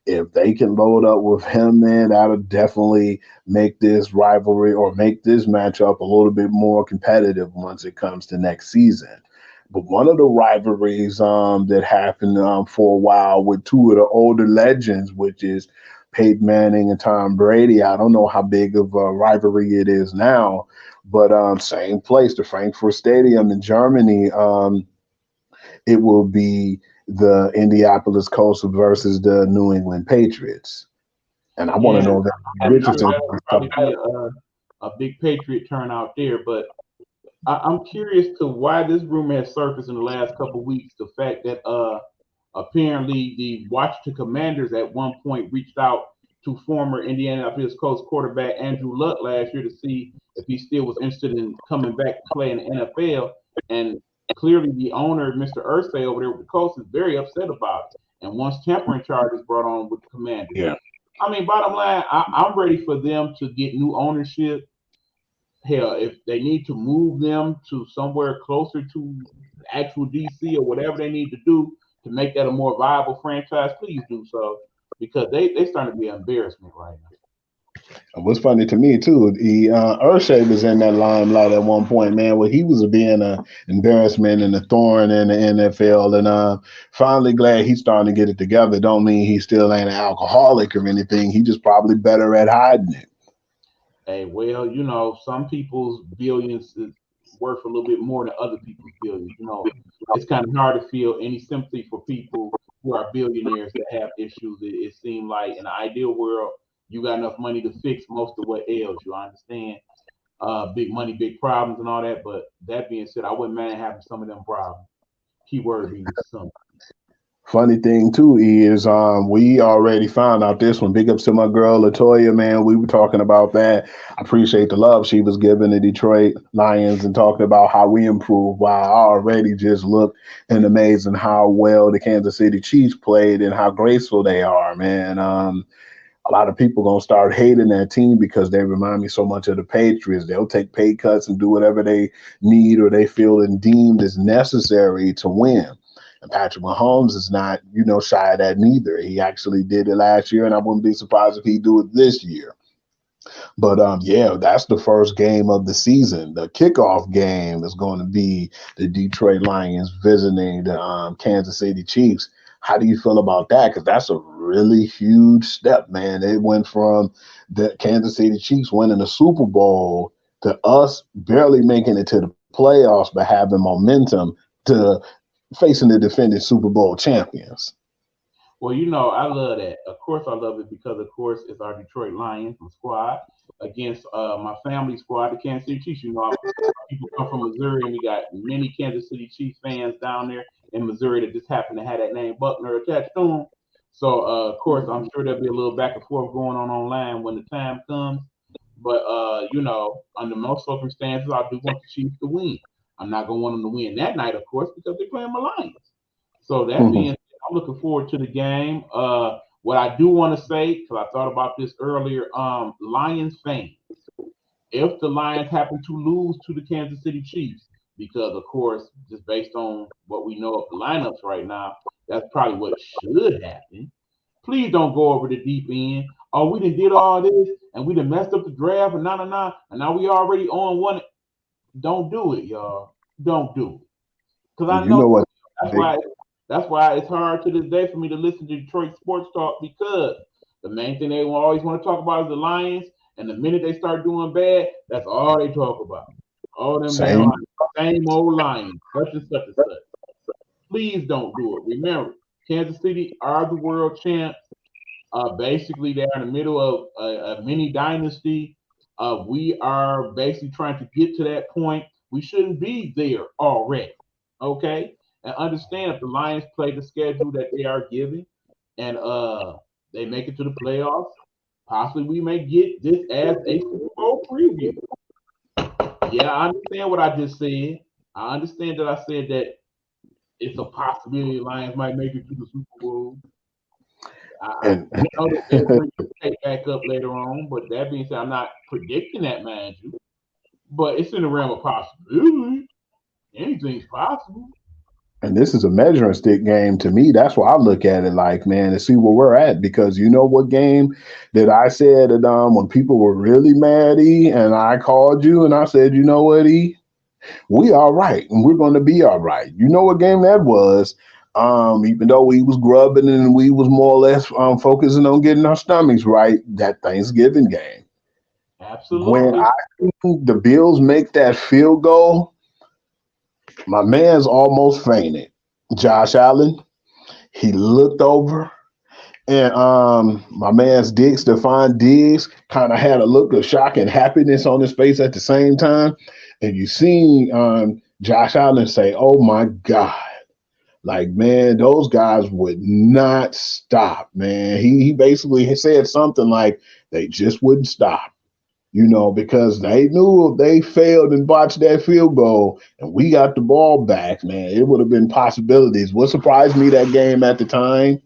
If they can load up with him, man, that'll definitely make this rivalry or make this matchup a little bit more competitive once it comes to next season. But one of the rivalries that happened for a while with two of the older legends, which is Peyton Manning and Tom Brady. I don't know how big of a rivalry it is now, but same place, the Frankfurt Stadium in Germany. It will be the Indianapolis Colts versus the New England Patriots. And I want to Yeah, know that I'm sure Richardson. that'll probably be a big Patriot turnout there. But I'm curious to why this rumor has surfaced in the last couple of weeks. The fact that apparently the Washington Commanders at one point reached out to former Indianapolis Colts quarterback Andrew Luck last year to see if he still was interested in coming back to play in the NFL. And clearly, the owner, Mr. Irsay over there with the Colts, is very upset about it and wants tampering charges brought on with the Commanders. Yeah. I mean, bottom line, I'm ready for them to get new ownership. Hell, if they need to move them to somewhere closer to actual DC or whatever they need to do to make that a more viable franchise, please do so because they starting to be an embarrassment right now. What's funny to me too, Urshay was in that limelight at one point, man, where he was being an embarrassment and a thorn in the NFL, and finally glad he's starting to get it together. Don't mean he still ain't an alcoholic or anything. He just probably better at hiding it. Hey, well, some people's billions is worth a little bit more than other people's billions. It's kind of hard to feel any sympathy for people who are billionaires that have issues. It seems like in the ideal world, you got enough money to fix most of what ails you. I understand big money, big problems, and all that. But that being said, I wouldn't mind having some of them problems. Keyword being some. Funny thing too is we already found out this one. Big ups to my girl Latoya, man. We were talking about that. I appreciate the love she was giving the Detroit Lions and talking about how we improved. While I already just looked and amazing how well the Kansas City Chiefs played and how graceful they are, man. A lot of people gonna start hating that team because they remind me so much of the Patriots. They'll take pay cuts and do whatever they need or they feel and deemed is necessary to win. And Patrick Mahomes is not, shy of that neither. He actually did it last year, and I wouldn't be surprised if he do it this year. But yeah, that's the first game of the season. The kickoff game is going to be the Detroit Lions visiting the Kansas City Chiefs. How do you feel about that? Because that's a really huge step, man. It went from the Kansas City Chiefs winning the Super Bowl to us barely making it to the playoffs, but having momentum to facing the defending Super Bowl champions. Well, I love that. Of course, I love it because, of course, it's our Detroit Lions squad against my family squad, the Kansas City Chiefs. People come from Missouri, and we got many Kansas City Chiefs fans down there in Missouri that just happen to have that name Buckner attached to them. So, of course, I'm sure there'll be a little back and forth going on online when the time comes. But, under most circumstances, I do want the Chiefs to win. I'm not going to want them to win that night, of course, because they're playing my Lions. So that being said, I'm looking forward to the game. What I do want to say, because I thought about this earlier, Lions fans, if the Lions happen to lose to the Kansas City Chiefs, because of course, just based on what we know of the lineups right now, that's probably what should happen. Please don't go over the deep end. Oh, we done did all this and we done messed up the draft and and now we already on one. Don't do it, y'all. Don't do it. Because I You know know what? that's why that's why it's hard to this day for me to listen to Detroit sports talk because the main thing they always want to talk about is the Lions, and the minute they start doing bad, that's all they talk about. All them damn Same. Lions, same old Lions, such and such and such. Please don't do it. Remember, Kansas City are the world champs. Basically, they're in the middle of a mini dynasty. We are basically trying to get to that point. We shouldn't be there already. Okay? And understand if the Lions play the schedule that they are given and they make it to the playoffs, possibly we may get this as a Super Bowl preview. Yeah, I understand what I just said. I understand that I said that it's a possibility the Lions might make it to the Super Bowl. I And do know that they'll bring the take back up later on, but that being said, I'm not predicting that, mind you. But it's in the realm of possibility. Anything's possible. and this is a measuring stick game to me. That's why I look at it like, man, to see where we're at. Because you know what game that I said that when people were really mad, E, and I called you and I said, you know what, E, we all right, and we're going to be all right. You know what game that was? Even though we was grubbing and we was more or less focusing on getting our stomachs right, that Thanksgiving game. When Absolutely. I think the Bills make that field goal, my man's almost fainted. Josh Allen, he looked over, and my man's Diggs, Stephon Diggs, kind of had a look of shock and happiness on his face at the same time. And you see Josh Allen say, "Oh my God." Like, man, those guys would not stop, man. He basically said something like they just wouldn't stop, because they knew if they failed and botched that field goal and we got the ball back, man, it would have been possibilities. What surprised me that game at the time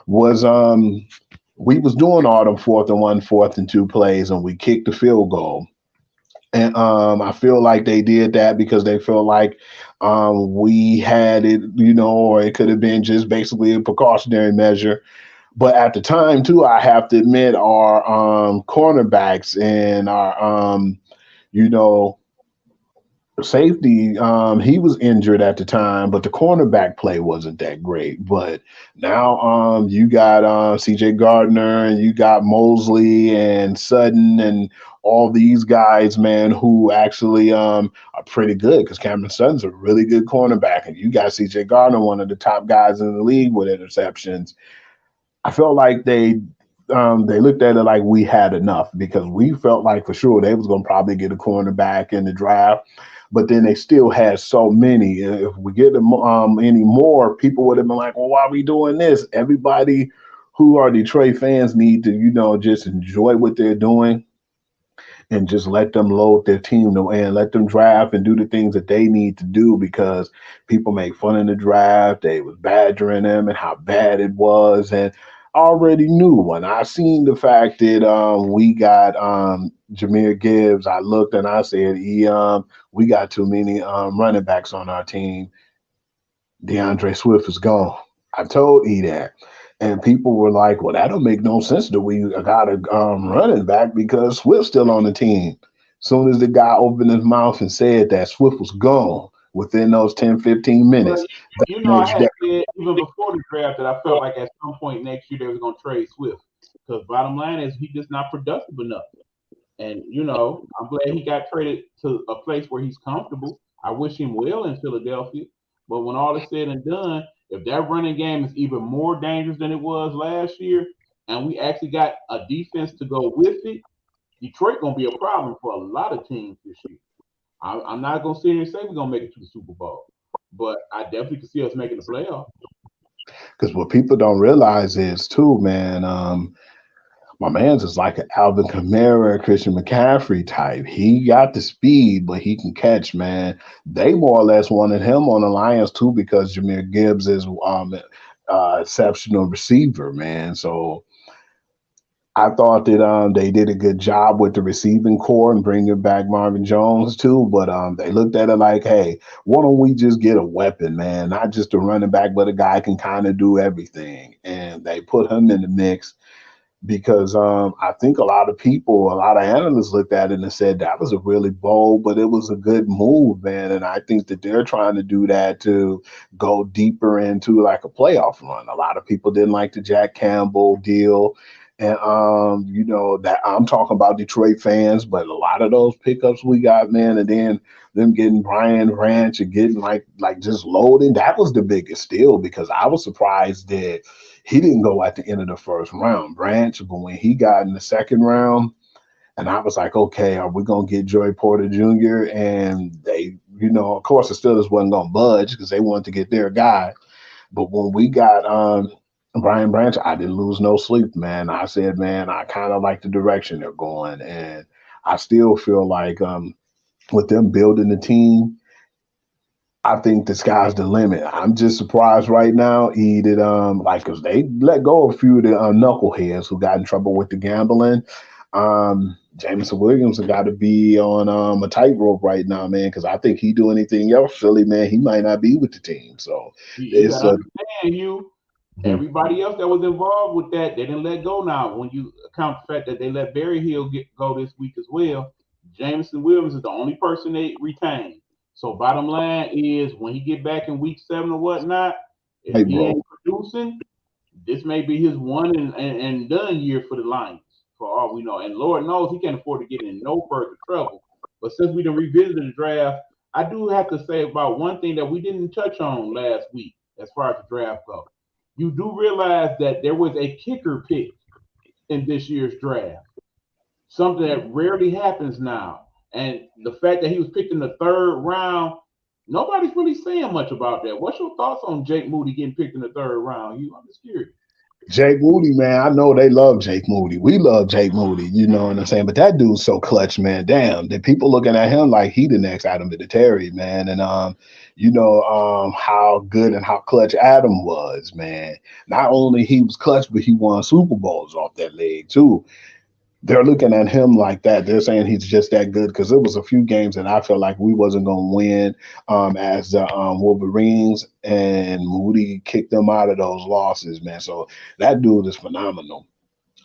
was we was doing all them 4th and 1, 4th and 2 plays, and we kicked the field goal. And I feel like they did that because they felt like we had it, or it could have been just basically a precautionary measure. But at the time, too, I have to admit our cornerbacks and our, you know, safety, he was injured at the time, but the cornerback play wasn't that great. But now you got CJ Gardner and you got Mosley and Sutton and all these guys, man, who actually are pretty good because Cameron Sutton's a really good cornerback. And you got CJ Gardner, one of the top guys in the league with interceptions. I felt like they looked at it like we had enough because we felt like for sure they was going to probably get a cornerback in the draft, but then they still had so many. If we get them any more, people would have been like, "Well, why are we doing this?" Everybody who are Detroit fans need to, just enjoy what they're doing and just let them load their team and let them draft and do the things that they need to do because people make fun of the draft. They was badgering them and how bad it was. And I already knew when I seen the fact that we got Jameer Gibbs, I looked and I said, we got too many running backs on our team. DeAndre Swift is gone. I told E that. And people were like, well, that don't make no sense that we got a running back because Swift's still on the team. Soon as the guy opened his mouth and said that Swift was gone within those 10, 15 Well, minutes, the I next had day. said even before the draft that I felt like at some point next year they was going to trade Swift because bottom line is he just not productive enough. And I'm glad he got traded to a place where he's comfortable. I wish him well in Philadelphia. But when all is said and done, if that running game is even more dangerous than it was last year, and we actually got a defense to go with it, Detroit gonna be a problem for a lot of teams this year. I'm not gonna sit here and say we're gonna make it to the Super Bowl, but I definitely can see us making the playoffs. Because what people don't realize is, too, man, my man's is like an Alvin Kamara, Christian McCaffrey type. He got the speed, but he can catch, man. They more or less wanted him on the Lions too because Jameer Gibbs is exceptional receiver, man. So I thought that they did a good job with the receiving core and bringing back Marvin Jones too. But they looked at it like, hey, why don't we just get a weapon, man? Not just a running back, but a guy can kind of do everything. And they put him in the mix because I think a lot of people, a lot of analysts looked at it and said that was a really bold, but it was a good move, man. And I think that they're trying to do that to go deeper into like a playoff run. A lot of people didn't like the Jack Campbell deal. And that I'm talking about Detroit fans, but a lot of those pickups we got, man, and then them getting Brian Ranch and getting like just loading, that was the biggest deal because I was surprised that he didn't go at the end of the first round, Branch, but when he got in the second round, and I was like, okay, are we gonna get Joey Porter Jr.? And they, of course, the Steelers wasn't gonna budge because they wanted to get their guy. But when we got Brian Branch, I didn't lose no sleep, man. I said, man, I kind of like the direction they're going, and I still feel like with them building the team, I think the sky's the limit. I'm just surprised right now, that like, cause they let go of a few of the knuckleheads who got in trouble with the gambling. Jameson Williams has got to be on a tightrope right now, man. Because I think he do anything else, Philly, man, he might not be with the team. So You got it's to a understand, you. mhm. Everybody else that was involved with that, they didn't let go now. When you account the fact that they let Barry Hill go this week as well, Jameson Williams is the only person they retained. So bottom line is when he get back in week 7 or whatnot, if he tightrope. ain't producing, this may be his one and done year for the Lions, for all we know. And Lord knows he can't afford to get in no further trouble. But since we done revisited the draft, I do have to say about one thing that we didn't touch on last week as far as the draft goes. You do realize that there was a kicker pick in this year's draft, something that rarely happens now. And the fact that he was picked in the 3rd round, nobody's really saying much about that. What's your thoughts on Jake Moody getting picked in the 3rd round? I'm just curious. Jake Moody, man, I know they love Jake Moody. We love Jake Moody, you know what I'm saying? But that dude's so clutch, man. Damn, the people looking at him like he the next Adam Vinatieri, man. And how good and how clutch Adam was, man. Not only he was clutch, but he won Super Bowls off that leg too. They're looking at him like that. They're saying he's just that good because there was a few games that I felt like we wasn't going to win as the Wolverines, and Moody kicked them out of those losses, man. So that dude is phenomenal.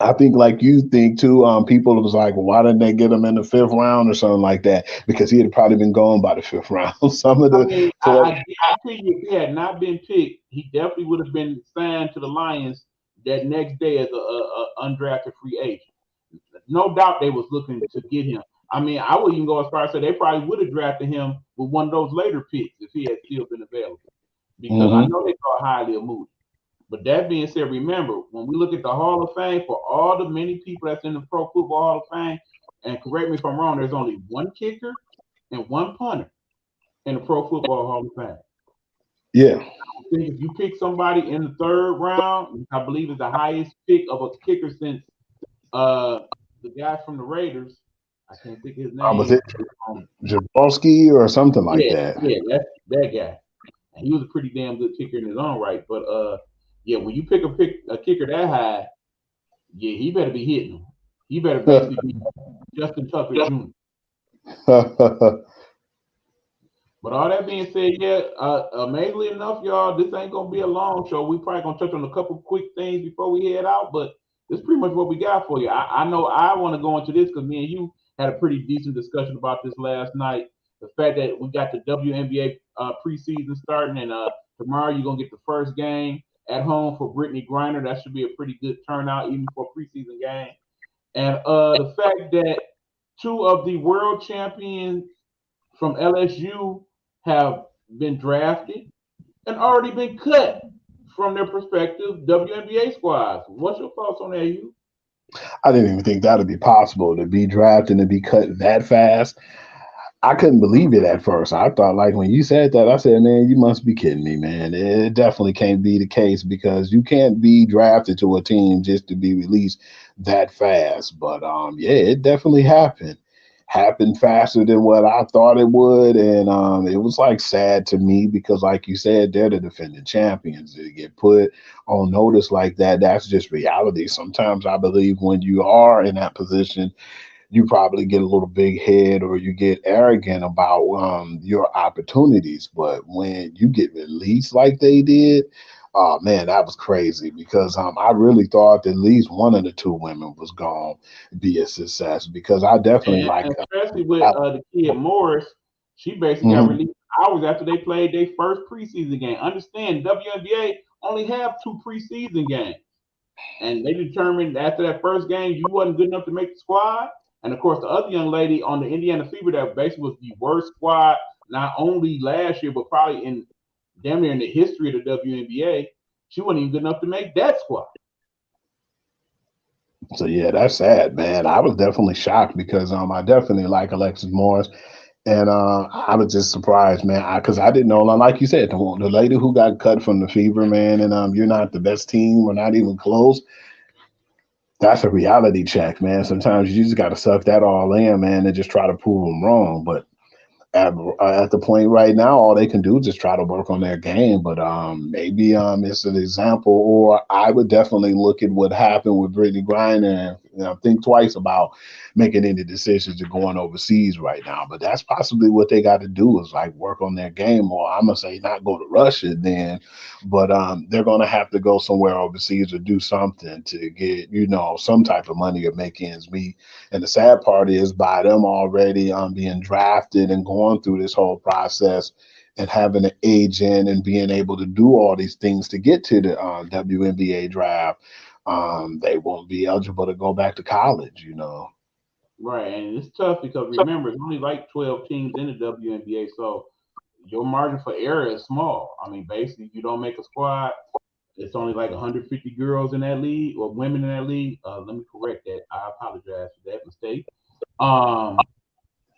I think, like you think too, people was like, well, why didn't they get him in the 5th round or something like that? Because he had probably been gone by the 5th round. Some of I the mean, play, I guarantee you, if he had not been picked, he definitely would have been signed to the Lions that next day as a undrafted free agent. No doubt they was looking to get him. I mean, I would even go as far as say they probably would have drafted him with one of those later picks if he had still been available, because I hmm know they thought highly of Moody. But that being said, remember when we look at the Hall of Fame, for all the many people that's in the Pro Football Hall of Fame, and correct me if I'm wrong, there's only one kicker and one punter in the Pro Football Hall of Fame. yeah, I think if you pick somebody in the 3rd round, I believe is the highest pick of a kicker since uh, the guy from the Raiders. I can't think of his was name. it Jablonski or something like Yeah, that? yeah, that's that guy. And he was a pretty damn good kicker in his own right. But yeah, when you pick a kicker that high, yeah, he better be hitting them. He better basically be Justin Tucker Jr. But all that being said, yeah, amazingly enough, y'all, this ain't gonna be a long show. We probably gonna touch on a couple quick things before we head out, but this is pretty much what we got for you. I know I want to go into this because me and you had a pretty decent discussion about this last night. The fact that we got the WNBA preseason starting, and tomorrow you're gonna get the first game at home for Brittany Griner. That should be a pretty good turnout even for a preseason game. And the fact that two of the world champions from LSU have been drafted and already been cut from their prospective WNBA squads. What's your thoughts on that, you? I didn't even think that would be possible to be drafted and to be cut that fast. I couldn't believe it at first. I thought, like, when you said that, I said, man, you must be kidding me, man. It definitely can't be the case because you can't be drafted to a team just to be released that fast. But yeah, it definitely happened. Happened faster than what I thought it would. And it was like sad to me because, like you said, they're the defending champions. To get put on notice like that, that's just reality. Sometimes I believe when you are in that position, you probably get a little big head or you get arrogant about your opportunities. But when you get released like they did, oh man, that was crazy because I really thought that at least one of the two women was going to be a success because I definitely like. And especially with the kid Morris, she basically got Mhm. released hours after they played their first preseason game. Understand, WNBA only have two preseason games. And they determined after that first game you wasn't good enough to make the squad. And of course, the other young lady on the Indiana Fever that basically was the worst squad, not only last year but probably in damn near in the history of the WNBA, she wasn't even good enough to make that squad. So yeah, that's sad, man. I was definitely shocked because I definitely like Alexis Morris. And I was just surprised, man, because I didn't know. Like you said, the lady who got cut from the Fever, man, and you're not the best team or not even close. That's a reality check, man. Sometimes you just got to suck that all in, man, and just try to prove them wrong. But at the point right now, all they can do is just try to work on their game. But maybe it's an example, or I would definitely look at what happened with Brittany Griner and think twice about making any decisions to going overseas right now. But that's possibly what they got to do is like work on their game, or I'm gonna say not go to Russia then, but they're gonna have to go somewhere overseas or do something to get some type of money or make ends meet. And the sad part is by them already being drafted and going through this whole process and having an agent and being able to do all these things to get to the WNBA draft, they won't be eligible to go back to college. Right, and it's tough because remember, it's only like 12 teams in the WNBA, so your margin for error is small. I mean, basically, you don't make a squad. It's only like 150 girls in that league or women in that league. Let me correct that. I apologize for that mistake. Um,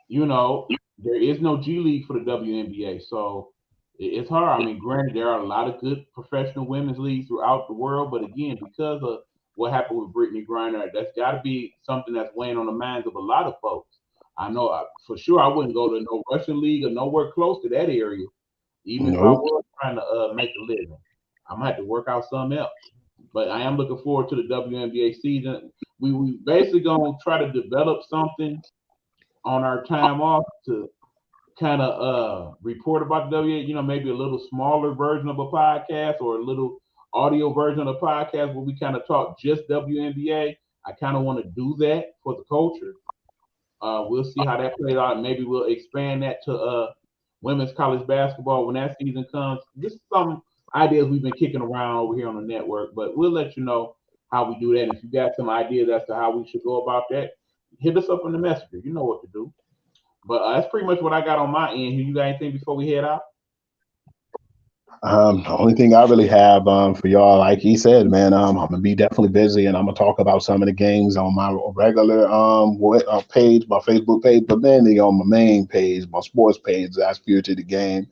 there is no G League for the WNBA, so it's hard. I mean, granted, there are a lot of good professional women's leagues throughout the world, but again, because of what happened with Brittany Griner, that's got to be something that's weighing on the minds of a lot of folks. I know for sure I wouldn't go to no Russian league or nowhere close to that area, even if I Nope. was trying to make a living. I'm gonna have to work out something else. But I am looking forward to the WNBA season. We basically gonna try to develop something on our time off to kind of report about the WNBA. Maybe a little smaller version of a podcast or a little audio version of a podcast where we kind of talk just WNBA. I kind of want to do that for the culture. We'll see how that plays out. Maybe we'll expand that to women's college basketball when that season comes. This is some ideas we've been kicking around over here on the network, but we'll let you know how we do that. And if you got some ideas as to how we should go about that, hit us up in the messenger. You know what to do. But that's pretty much what I got on my end. You got anything before we head out? The only thing I really have for y'all, like he said, man, I'm gonna be definitely busy, and I'm gonna talk about some of the games on my regular page, my Facebook page, but mainly on my main page, my sports page. That's Future to the Game.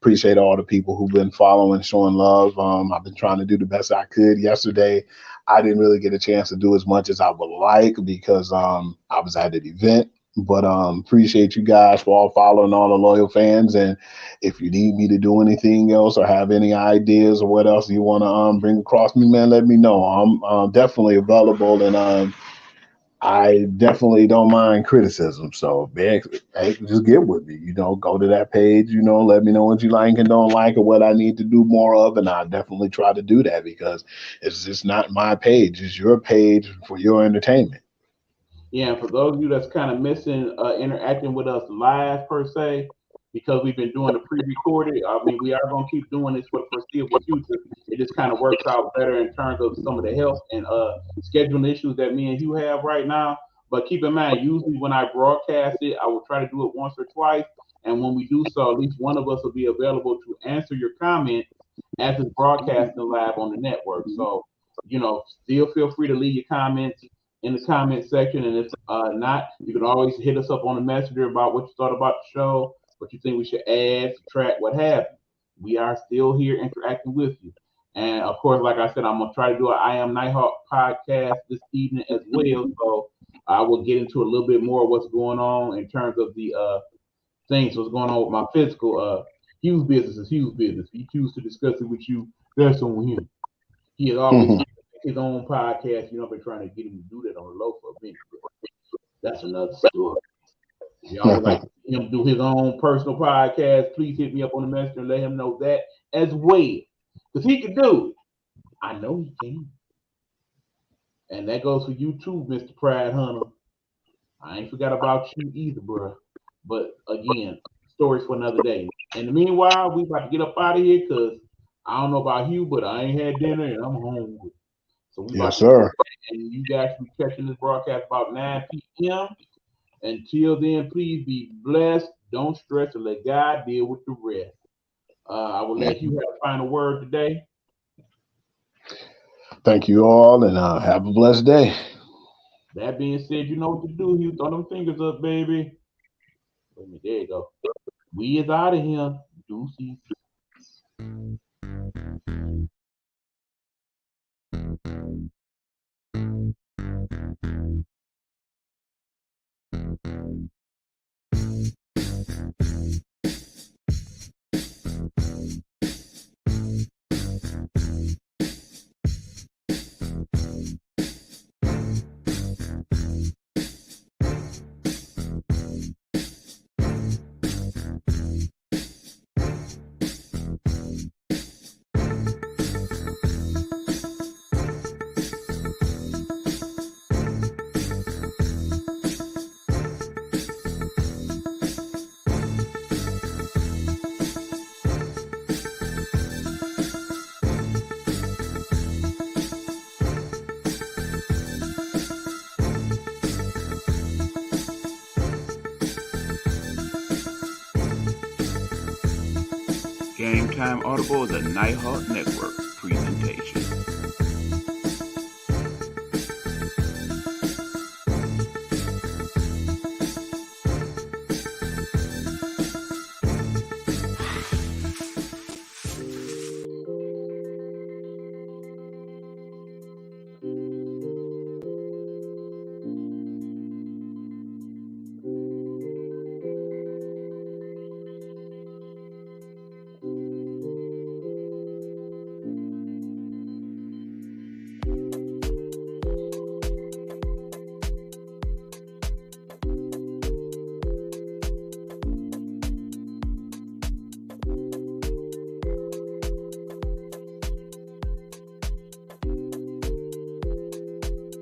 Appreciate all the people who've been following, showing love. I've been trying to do the best I could. Yesterday, I didn't really get a chance to do as much as I would like because I was at an event. But appreciate you guys for all following, all the loyal fans. And if you need me to do anything else or have any ideas or what else you want to bring across me, man, let me know. I'm definitely available, and I definitely don't mind criticism. So, man, hey, just get with me. Go to that page. Let me know what you like and don't like, or what I need to do more of, and I'll definitely try to do that because it's just not my page; it's your page for your entertainment. Yeah, and for those of you that's kind of missing interacting with us live per se, because we've been doing the pre-recorded. I mean, we are going to keep doing this for the foreseeable future. It just kind of works out better in terms of some of the health and scheduling issues that me and you have right now. But keep in mind, usually when I broadcast it, I will try to do it once or twice. And when we do so, at least one of us will be available to answer your comments as it's broadcasting live on the network. So, still feel free to leave your comments in the comment section. And if not, you can always hit us up on the messenger about what you thought about the show, what you think we should add, subtract, what have you. We are still here interacting with you. And of course, like I said, I'm gonna try to do an I Am Nighthawk podcast this evening as well. So I will get into a little bit more of what's going on in terms of the things, what's going on with my physical. Hugh's business is Hugh's business. He chooses to discuss it with you. That's on him. He has always his own podcast. I've been trying to get him to do that on the low for a minute, but that's another story. If y'all would like him to do his own personal podcast, please hit me up on the messenger and let him know that as well. Because he can do it. I know he can. And that goes for you too, Mr. Pride Hunter. I ain't forgot about you either, bro. But again, stories for another day. In the meanwhile, we about to get up out of here because I don't know about you, but I ain't had dinner and I'm hungry. So we Yes, about to do sir. that. And you guys will be catching this broadcast about 9 p.m. Until then, please be blessed. Don't stress and let God deal with the rest. I will let you have the final word today. Thank you all, and have a blessed day. That being said, you know what to do. You throw them fingers up, baby. Wait a minute, there you go. We is out of here. Deuces. Game Time Audible is a Nighthawk network.